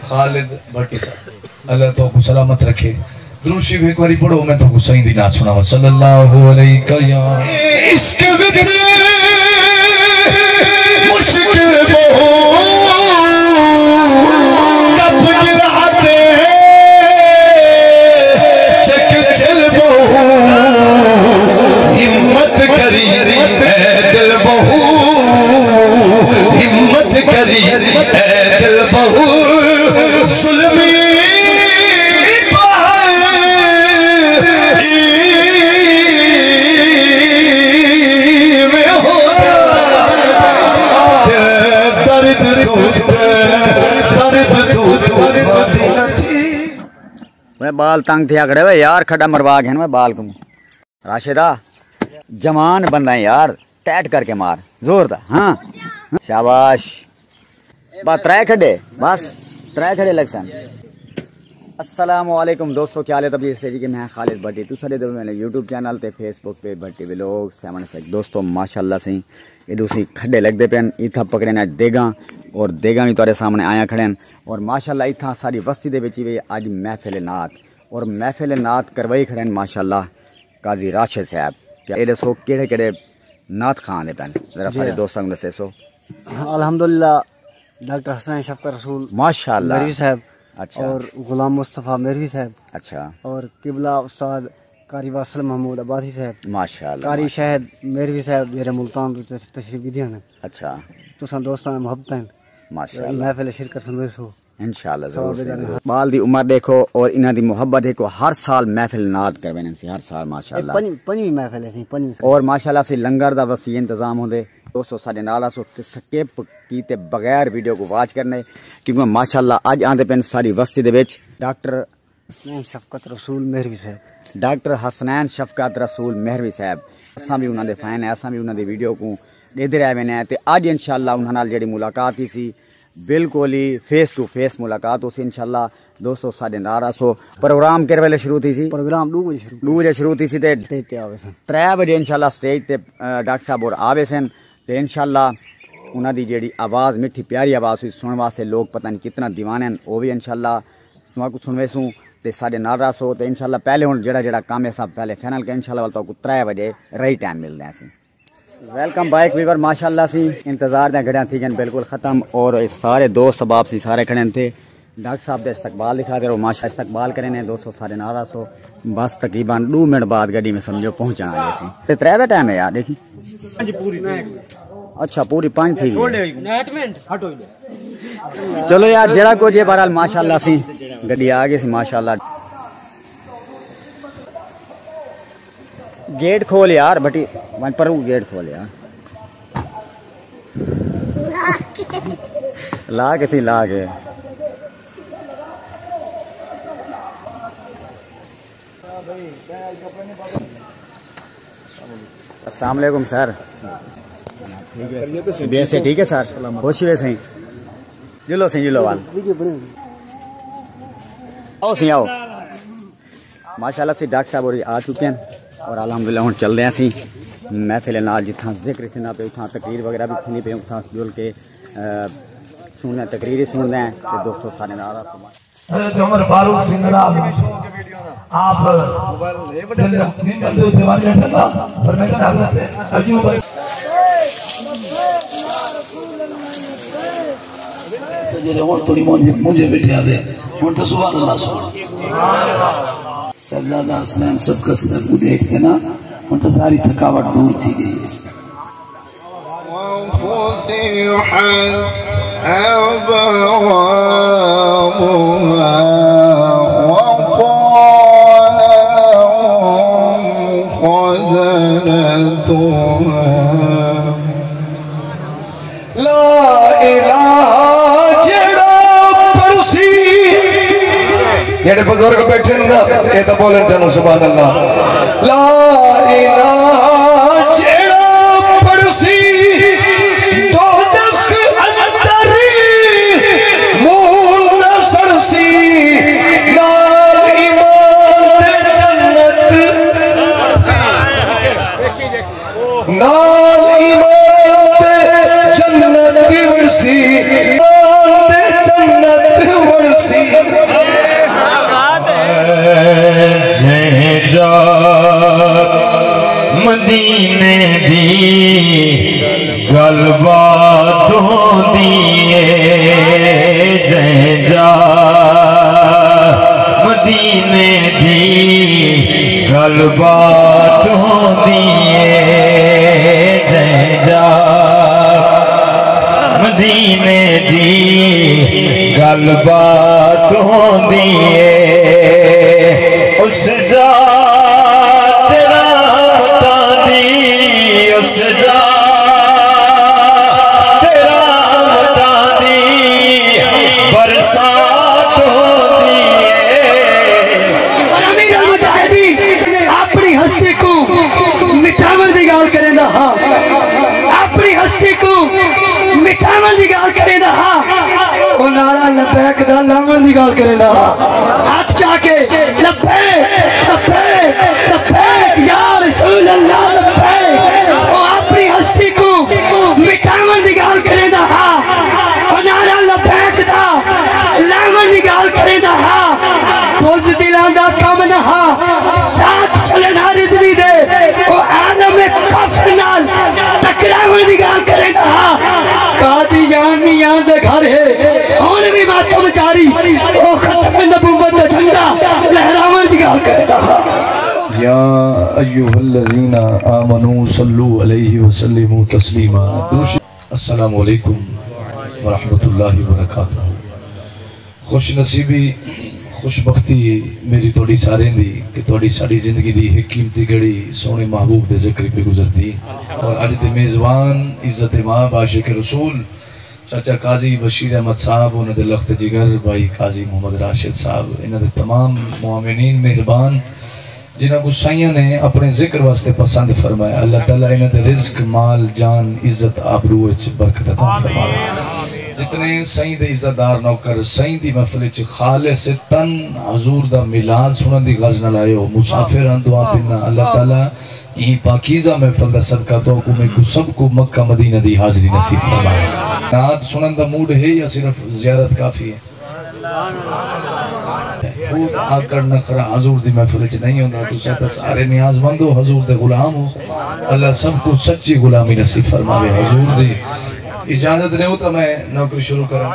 खालिद भट्टी साहब अल्लाह तो को सलामत रखे। दुरूद शरीफ एक बारी पढ़ो, मैं तो सही दी नात सुनावा। सल्लल्लाहु अलैहि या इश्क विच मुश्किल बहुत कब गिराते चक चल बहुत हिम्मत करी दिल बहु हिम्मत करी दिल बहु सुलमी मैं बाल तंग थे खड़े हुए यार, खड्डा मरवा गया मैं बाल को। राशिदा जवान बंदा है यार, टैट करके मार जोर था। हाँ शाबाश, बस त्रै खड़े, बस त्रै खड़े लग सन। अस्सलामुअलैकुम दोस्तों, क्या हाल है? तभी से कि मैं खालिद भट्टी तू सारे दो मैंने यूट्यूब चैनल ते फेसबुक पे भट्टी व्लॉग 7 दोस्तों माशाल्लाह से ये दूसरी खड्डे लगते पे इतना पकड़े ना देगा और देगा भी तुहाडे सामने आया खड़े और माशाल्लाह इतना सारी बस्ती दे विच भी अज महफिल नात और महफिल नात करवाई खड़े माशाल्लाह काजी राशिद साहब। क्या ये दसो केड़े केड़े नात खान दे पैन जरा सारे दोस्तों को दसे सो। अल्हम्दुलिल्लाह डॉक्टर हसनैन शफकत रसूल माशाल्लाह मेहरवी साहब, अच्छा, और गुलाम मुस्तफ़ा मेहरवी साहब, अच्छा, और किबला उस्ताद कारी वासल महमूद अब्बासी साहब, माशाल्लाह, कारी शहद मेहरवी साहब मेरे मुल्तान तो तशरीफ दिए हैं। अच्छा, तुसा दोस्तां में मोहब्बत है माशाल्लाह, महफिल शिरकत संदेशो इंशाल्लाह जरूर। बाल दी उम्र देखो और इन्हां दी मोहब्बत देखो, हर साल महफिल नाद करवेन सी हर साल माशाल्लाह। पंजी महफिल है पंजी और माशाल्लाह से लंगर दा वसी इंतजाम होंदे दोस्तों साडे नाल आसो स्किप कीते बगैर वीडियो को वाच करने क्योंकि माशाल्लाह अज आंदे पेन सारी बस्ती दे विच डॉक्टर हसनैन शफकत रसूल मेहरवी साहब, डॉक्टर हसनैन शफकत रसूल मेहरवी साहब। असां भी उन्हां दे फैन है, असां भी उन्हां दी वीडियो को देखदे रह वेने ते अज इंशाल्लाह उन्हां नाल जेहड़ी मुलाकात ही सी बिल्कुल ही फेस टू फेस मुलाकात होसी इंशाल्लाह दोस्तों साडे नाल आसो। प्रोग्राम किस वेले शुरू थी सी? प्रोग्राम 2 बजे शुरू थी सी ते 3 बजे इंशाल्लाह स्टेज ते डॉक्टर साहब और आवे सन ते इंशाल्लाह उन्हां दी जेहड़ी आवाज़ मिठी प्यारी आवाज़ हुई सुनने वास्ते लोग पता नहीं कितना दीवाने हैं वो भी इंशाल्लाह तुहां को सुनवेसूं ते साडे नाल रहो ते इंशाल्लाह पहले हुण जेहड़ा जेहड़ा काम है सब पहले फाइनल के इंशाल्लाह वाल तो 3 बजे रही टाइम मिलदा है। वेलकम बाइक वीवर माशाल्लाह सी इंतजार दे घड़ियां थी गन बिल्कुल खत्म और सारे दोस्त सबाब सी सारे खड़े थे। डॉक्टर साहब दे इस्तकबाल दिखा दे माशा इस्तकबाल करे ने दोस्तों सारे नाल रहो। बस तकरीबन 2 मिनट बाद गड्डी में समझो पहुंचना आ सी ते 3 दा टाइम है यार देखी अच्छा पूरी 5 थी। चलो यार जरा को जे बहरहाल माशाल्लाह सी गड्डी आ गई सी माशाल्लाह। गेट खोल यार बटी वन पर गेट खोल यार ला के सी ला के। अस्सलाम वालेकुम सर, ठीक है सर, खुश हुए सही जुलो वाल आओ सी आओ माशाल्लाह से डॉक्टर साहब और आ चुके हैं और अल्हम्दुलिल्लाह हम चल रहे हैं सी महफिल नाल जिथा जिक्र थी पे उथा तकरीर वगैरह भी थी पे उथा जुल के सुनने तकरीर सुनते हैं तो दोस्तों सारे नाल हज़रत उमर फारूक सिंह नवाज आप पर मैं हज़रत अयूब सजरे और थोड़ी मुझे बैठे आवे और तो सुभान अल्लाह सुभान अल्लाह सरदादा हसनैन सबका सब देखते ना और तो सारी थकावट दूर थी गई जेड़े बुजुर्ग बैठे ना ये तो बोलन चलो सुभान अल्लाह। ला इलाहा जेड़ा पड़सी दोज़ख अंदर मूल न सड़सी नाल ईमान ते जन्नत नाल ईमान ते जन्नत वरसी जन्नत गलबात होंदी है जय जा मदीने दी गलबात होंदी है उस जा तेरा बता दी उस जा तेरा बता दी बरसात होंदी है अपनी हस्ती को मिठावन की गाल करें अपनी हस्ती को मिठावन की गाल करें नारा लबैक दा लावन की गाल करें हाथ चाके लबैक लबैक लबैक या रसूल अल्लाह लबैक अपनी हस्ती को मिठावन की गाल करें नारा लबैक दा लावन की गाल करें रोज दिलां दा कम ना साथ चलना रिजवी दे ओ आलम कफर नाल टकरावन दी गाल करेंदा कादियानियां दे घर है हुण भी मातम जारी ओ खत्म नबुव्वत दा झंडा लहरावन दी गाल करेंदा या अय्युहल्लज़ीना आमनू सल्लु अलैहि व सल्लिमू तस्लीमा। अस्सलामु अलैकुम व रहमतुल्लाहि व बरकातुहू। खुश नसीबी खुशबख्ती मेरी थोड़ी सारे दी कि थोड़ी साड़ी जिंदगी दी एक कीमती घड़ी सोने महबूब दे जिक्र पे गुजरती और अज दे मेज़बान इज्जत माब आशिक रसूल चाचा काजी बशीर अहमद साहब उन्हें दे लख्त जिगर भाई काजी मोहम्मद राशिद साहब इन्हें तमाम मुआमिनीन मेहरबान जिन्हें गुस्साइयां ने अपने जिक्र वास्ते पसंद फरमाया। अल्लाह ताला इन्हें रिज्क माल जान इज्जत आबरू बरकत अता फरमावे। जितने सही दे इज्जतदार नौकर सही दी महफिल च खालिस तन हजूर दा मिलाद सुनन दी गर्ज न लायो मुसाफिर दुआ पिंदा अल्लाह ताला ई पाकीज़ा महफिल दा सदका तो को में को सब को मक्का मदीना दी हाजिरी नसीब फरमाए। नात सुनन दा मूड है या सिर्फ ज़ियारत काफी है? खुद आकर नखरा हजूर दी महफिल च नहीं होंदा तुसा तो सारे नियाज़मंद हो हजूर दे गुलाम हो अल्लाह सबको सच्ची गुलामी नसीब फरमावे। हजूर दी इजाजत ने तो मैं नौकरी शुरू करा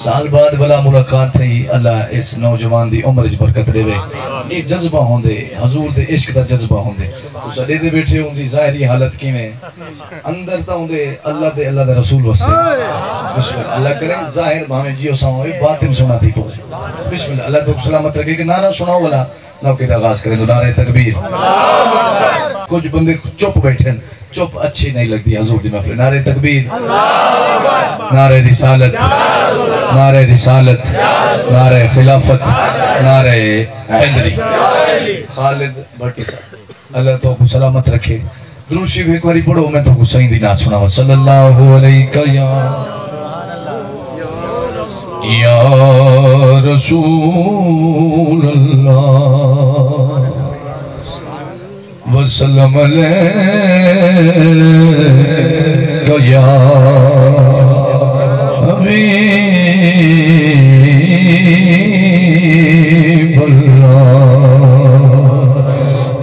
साल बाद भला मुलाकात थी अल्लाह इस नौजवान दी उम्र च बरकत देवे। ये जज्बा होंदे हजूर दे इश्क दा जज्बा होंदे तो सडे दे बैठे होंदी ज़ाहिरी हालत किवें अंदर ता होंदे अल्लाह दे रसूल वास्ते बिस्मिल्लाह अल्लाह करे ज़ाहिर भावे जियो सा होए बातिन सुना थी पोए बिस्मिल्लाह अल्लाह तो सलामत रखे कि नारा सुनाओ वाला नौकरी दा आगाज करें तो नारे तकबीर। कुछ बंदे चुप बैठे चुप अच्छी नहीं लगती हजूर दी महफिल नारे तकबीर नारे रिसालत नारे रिसालत नारे खिलाफत नारे हैदरी खालिद भट्टी साहब अल्लाह तो को सलामत रखे। दुरूद शरीफ एक बारी पढ़ो मैं तो को सही दी नात सुनावा सल्लल्लाहु अलैहि या रसूल अल्लाह वसल्लम अलैका या हबीब अल्लाह।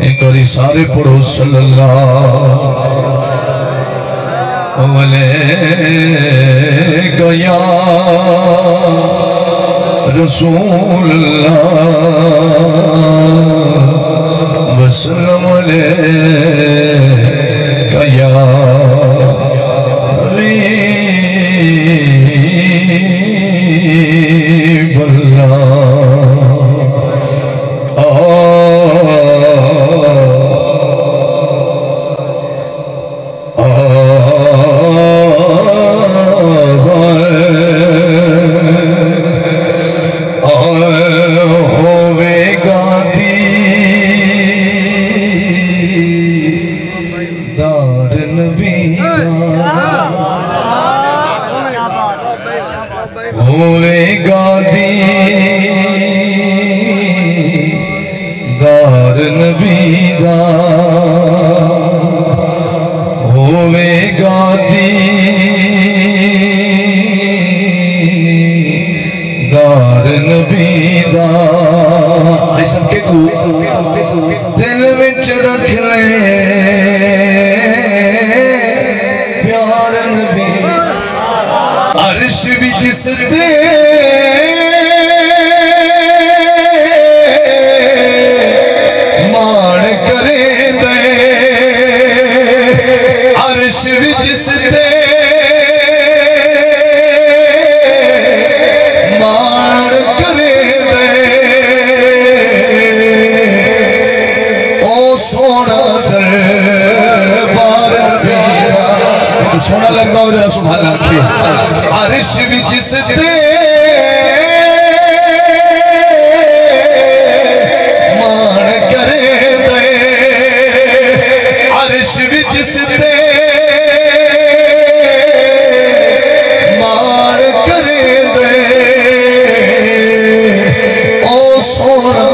एक बारी सारे पढ़ो सल्लल्लाहु अलैका या रसूल अल्लाह वसल्लम अलैका या हबीब अल्लाह। दिल विच रख ले प्यार नबी अर्श विच सते माणक सोना लगता हो जरा सुभान अल्लाह। अरिश भी जिस ते मान करे दे, अरिश भी जिस ते मान करे दे, ओ सोना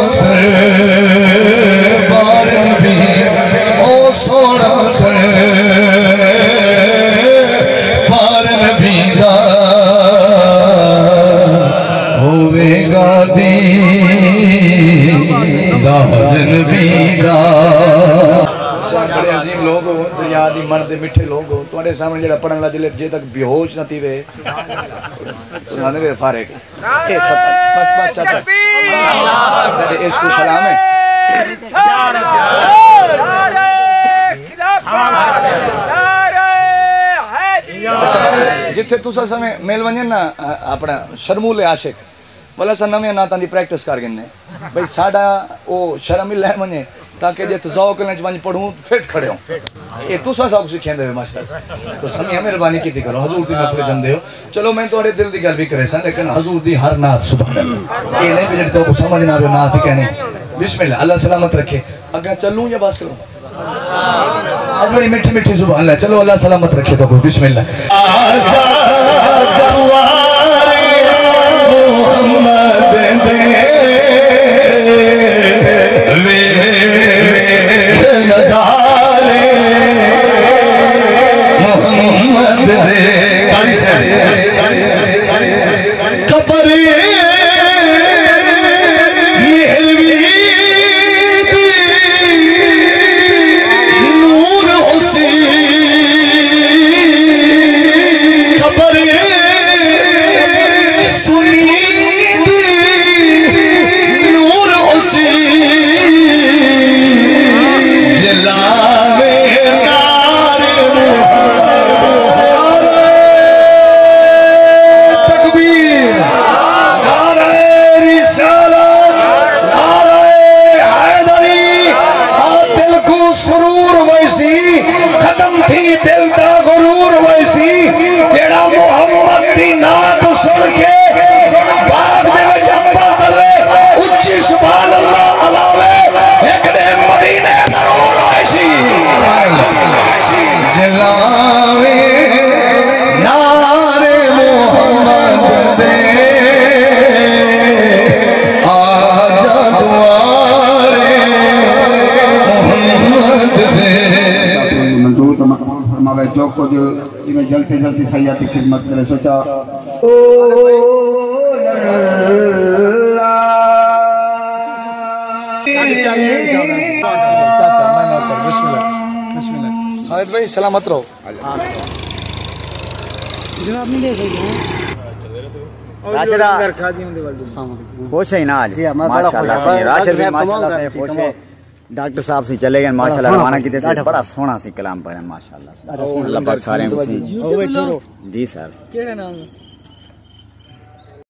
बार नबी, ओ सोना बार नबी दा होवेगा दीदार नबी दा। बड़े अजीम लोग हो, दरिया दी मन दे मिठे लोग हो, तुहाडे सामने जेड़ा पढ़न ला जिले जे तक बेहोश न थी वे सुनाने वे फारिग बस बस चाचा तेरे इश्क को सलाम है। जिथे तुसा समय मेल वने ना अपना शर्मूले आशिक वाला सा नवे नातां दी प्रैक्टिस कर गिने भाई साडा ओ शर्म ही लै वने ताकि जे तज़ौक ने वंज पढ़ूं फिट खड़े हो ए तुसा सब सिखेंदे हो माशाअल्लाह। तो समय मेहरबानी कीती करो हजूर दी महफिल जंदे हो। चलो मैं तोड़े दिल दी गल भी करे सन लेकिन हजूर दी हर नात सुभान अल्लाह ए नहीं भी तो समझ ना आवे नात कहनी। बिस्मिल्लाह अल्लाह सलामत रखे। अगर चलूं या बस करूं आज बड़ी मीठी मीठी सुभान अल्लाह। चलो अल्लाह सलामत रखे तो बिस्मिल्लाह। जो को जो जिन्हें जल्दी जल्दी सैयद की खिदमत करे सोचा खालिद भाई सलामत रहो। जनाब नहीं दे सकते राशिदा खुश है ना आज माशाल्लाह से राशिद भाई माशाल्लाह से खुश है। डॉक्टर साहब से चले गए माशाल्लाह रवाना कीते से बड़ा सोहना सी कलाम पढ़ा माशाल्लाह। अल्लाह पाक सारे जी सर केड़े नाम